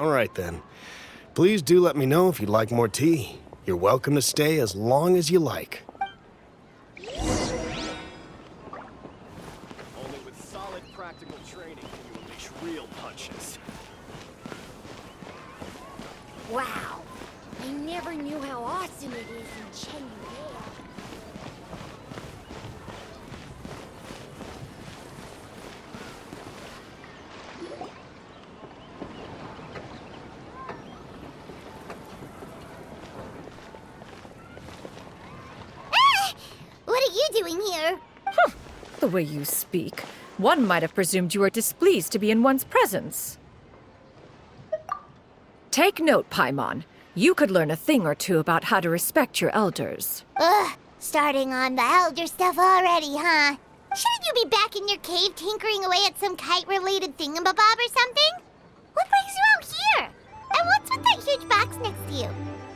All right, then. Please do let me know if you'd like more tea. You're welcome to stay as long as you like. Only with solid practical training can you unleash real punches. Wow. I never knew how awesome it is in Chen Yue. What are you doing here? The way you speak, one might have presumed you were displeased to be in one's presence. Take note, Paimon. You could learn a thing or two about how to respect your elders. Ugh, starting on the elder stuff already, huh? Shouldn't you be back in your cave tinkering away at some kite-related thingamabob or something? What brings you out here? And what's with that huge box next to you?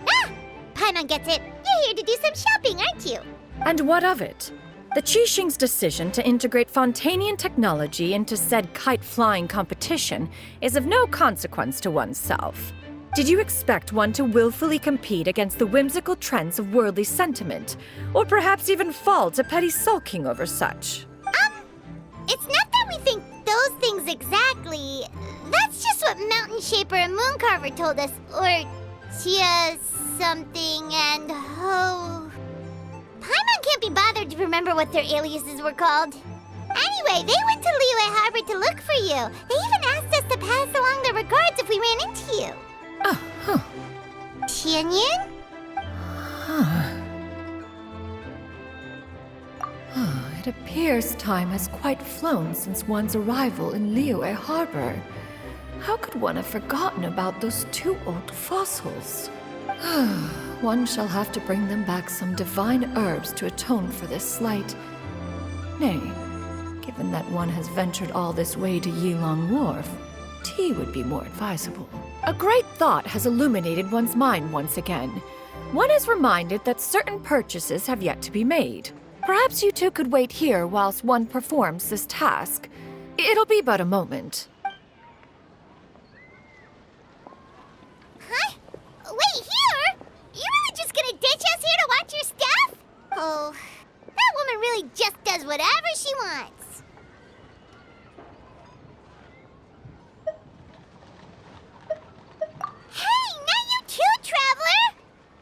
Ah! Paimon gets it. You're here to do some shopping, aren't you? And what of it? The Qixing's decision to integrate Fontanian technology into said kite-flying competition is of no consequence to oneself. Did you expect one to willfully compete against the whimsical trends of worldly sentiment, or perhaps even fall to petty sulking over such? It's not that we think those things exactly. That's just what Mountain Shaper and Mooncarver told us. Or Tia something and Ho. Paimon can't be bothered to remember what their aliases were called. Anyway, they went to Liyue Harbor to look for you. They even asked us to pass along their regards if we ran into you. Oh, huh. Tianyun? It appears time has quite flown since one's arrival in Liyue Harbor. How could one have forgotten about those two old fossils? One shall have to bring them back some divine herbs to atone for this slight. Nay, given that one has ventured all this way to Yilong Wharf, tea would be more advisable. A great thought has illuminated one's mind once again. One is reminded that certain purchases have yet to be made. Perhaps you two could wait here whilst one performs this task. It'll be but a moment. Huh? Wait, here? You really just gonna ditch us here to watch your stuff? Oh, that woman really just does whatever she wants. Hey, not you too, Traveler!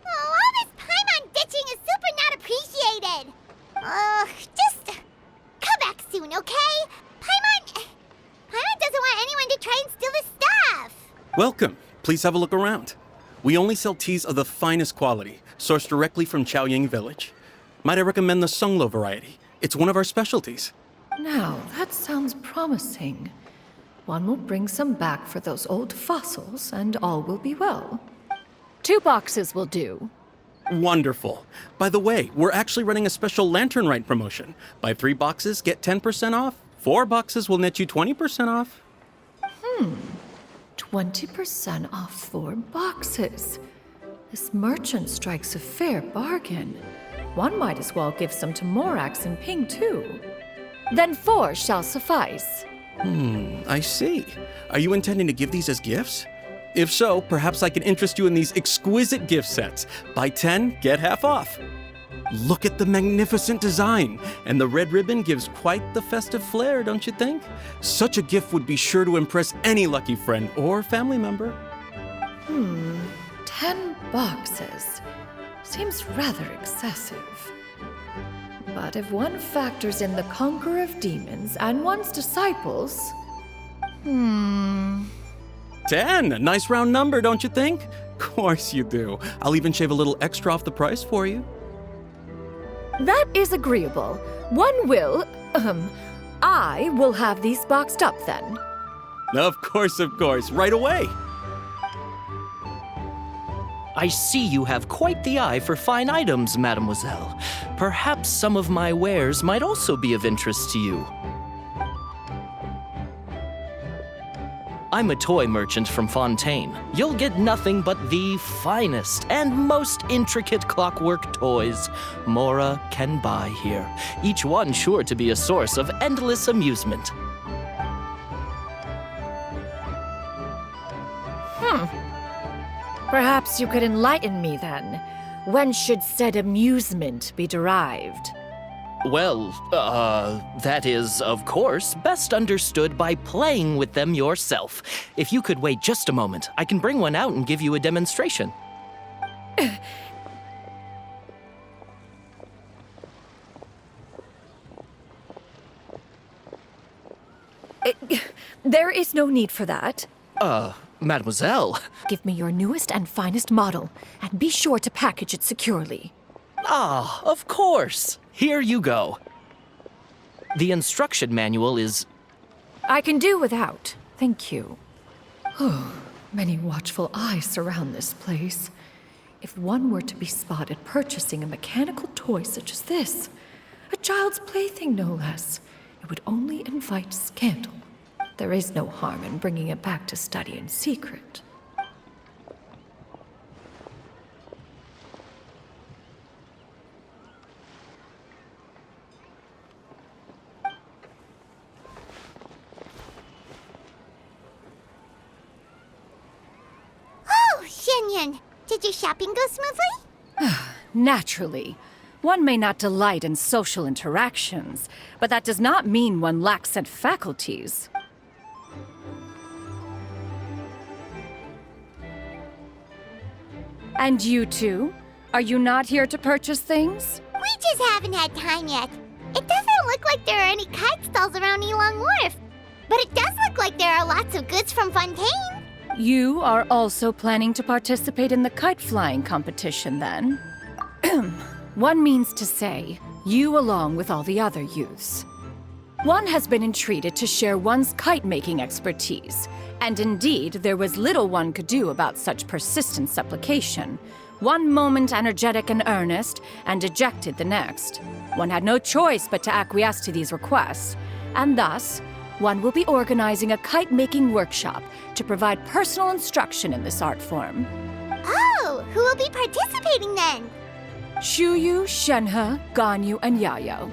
Oh, all this Paimon ditching is super not appreciated. Just come back soon, okay? Paimon doesn't want anyone to try and steal his stuff. Welcome. Please have a look around. We only sell teas of the finest quality, sourced directly from Chaoying Village. Might I recommend the Sunglo variety? It's one of our specialties. Now, that sounds promising. One will bring some back for those old fossils, and all will be well. 2 boxes will do. Wonderful. By the way, we're actually running a special Lantern Rite promotion. Buy 3 boxes, get 10% off. 4 boxes will net you 20% off. 20% off 4 boxes. This merchant strikes a fair bargain. One might as well give some to Morax and Ping, too. Then 4 shall suffice. I see. Are you intending to give these as gifts? If so, perhaps I can interest you in these exquisite gift sets. Buy 10, get half off. Look at the magnificent design, and the red ribbon gives quite the festive flair, don't you think? Such a gift would be sure to impress any lucky friend or family member. 10 boxes. Seems rather excessive. But if one factors in the Conqueror of Demons and one's disciples... 10! A nice round number, don't you think? Course you do. I'll even shave a little extra off the price for you. That is agreeable. One will... I will have these boxed up then. Of course, right away. I see you have quite the eye for fine items, mademoiselle. Perhaps some of my wares might also be of interest to you. I'm a toy merchant from Fontaine. You'll get nothing but the finest and most intricate clockwork toys Mora can buy here, each one sure to be a source of endless amusement. Perhaps you could enlighten me then. When should said amusement be derived? Well, that is, of course, best understood by playing with them yourself. If you could wait just a moment, I can bring one out and give you a demonstration. There is no need for that. Mademoiselle. Give me your newest and finest model, and be sure to package it securely. Ah, of course. Here you go. The instruction manual is... I can do without. Thank you. Many watchful eyes surround this place. If one were to be spotted purchasing a mechanical toy such as this, a child's plaything no less, it would only invite scandal. There is no harm in bringing it back to study in secret. Oh, Shenyan, did your shopping go smoothly? Naturally. One may not delight in social interactions, but that does not mean one lacks said faculties. And you two? Are you not here to purchase things? We just haven't had time yet. It doesn't look like there are any kite stalls around Elong Wharf. But it does look like there are lots of goods from Fontaine. You are also planning to participate in the kite flying competition, then? One means to say, you along with all the other youths. One has been entreated to share one's kite-making expertise, and indeed, there was little one could do about such persistent supplication. One moment energetic and earnest, and dejected the next. One had no choice but to acquiesce to these requests, and thus, one will be organizing a kite-making workshop to provide personal instruction in this art form. Oh, who will be participating then? Shuyu, Shenhe, Ganyu, and Yayo.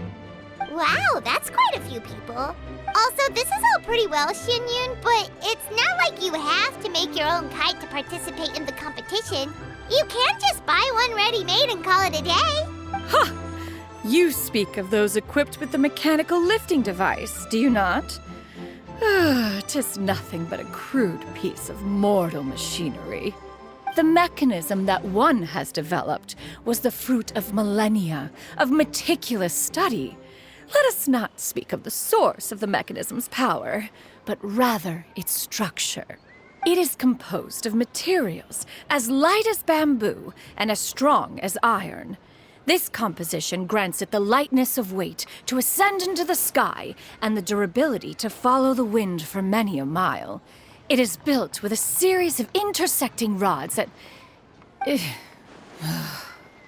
Wow, that's quite a few people. Also, this is all pretty well, Xinyun, but it's not like you have to make your own kite to participate in the competition. You can't just buy one ready-made and call it a day. Ha! You speak of those equipped with the mechanical lifting device, do you not? 'Tis nothing but a crude piece of mortal machinery. The mechanism that one has developed was the fruit of millennia of meticulous study. Let us not speak of the source of the mechanism's power, but rather its structure. It is composed of materials as light as bamboo and as strong as iron. This composition grants it the lightness of weight to ascend into the sky and the durability to follow the wind for many a mile. It is built with a series of intersecting rods that...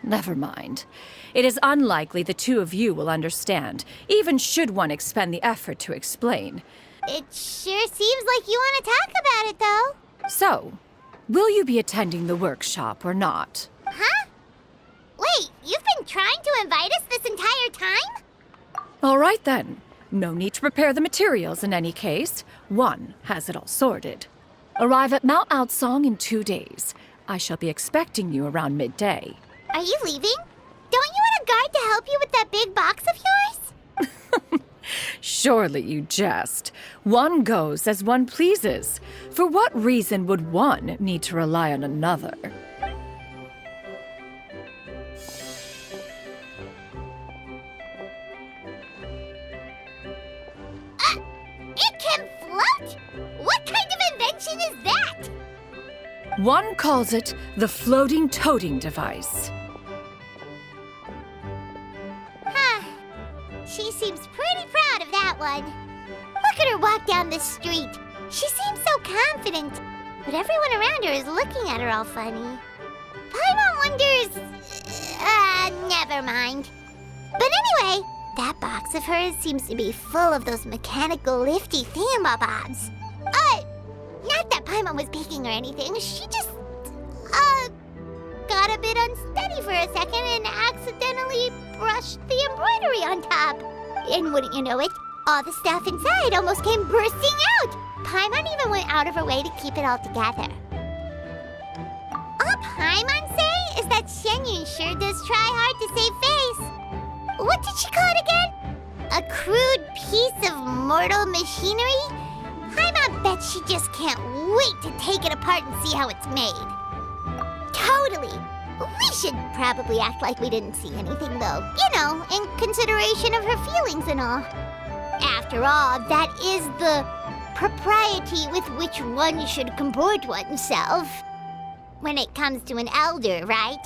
Never mind. It is unlikely the two of you will understand, even should one expend the effort to explain. It sure seems like you want to talk about it, though. So, will you be attending the workshop or not? Huh? Wait, you've been trying to invite us this entire time? All right then. No need to prepare the materials in any case. One has it all sorted. Arrive at Mount Outsong in 2 days. I shall be expecting you around midday. Are you leaving? Don't you want a guard to help you with that big box of yours? Surely you jest. One goes as one pleases. For what reason would one need to rely on another? It can float? What kind of invention is that? One calls it the floating toting device. Huh. She seems pretty proud of that one. Look at her walk down the street. She seems so confident. But everyone around her is looking at her all funny. Paimon wonders... never mind. But anyway, that box of hers seems to be full of those mechanical lifty thingamabobs. Not that Paimon was peeking or anything. She just, got a bit unsteady for a second and accidentally brushed the embroidery on top. And wouldn't you know it, all the stuff inside almost came bursting out. Paimon even went out of her way to keep it all together. That Shenyun sure does try hard to save face. What did she call it again? A crude piece of mortal machinery? Paimon bet she just can't wait to take it apart and see how it's made. Totally. We should probably act like we didn't see anything, though. You know, in consideration of her feelings and all. After all, that is the propriety with which one should comport oneself. When it comes to an elder, right?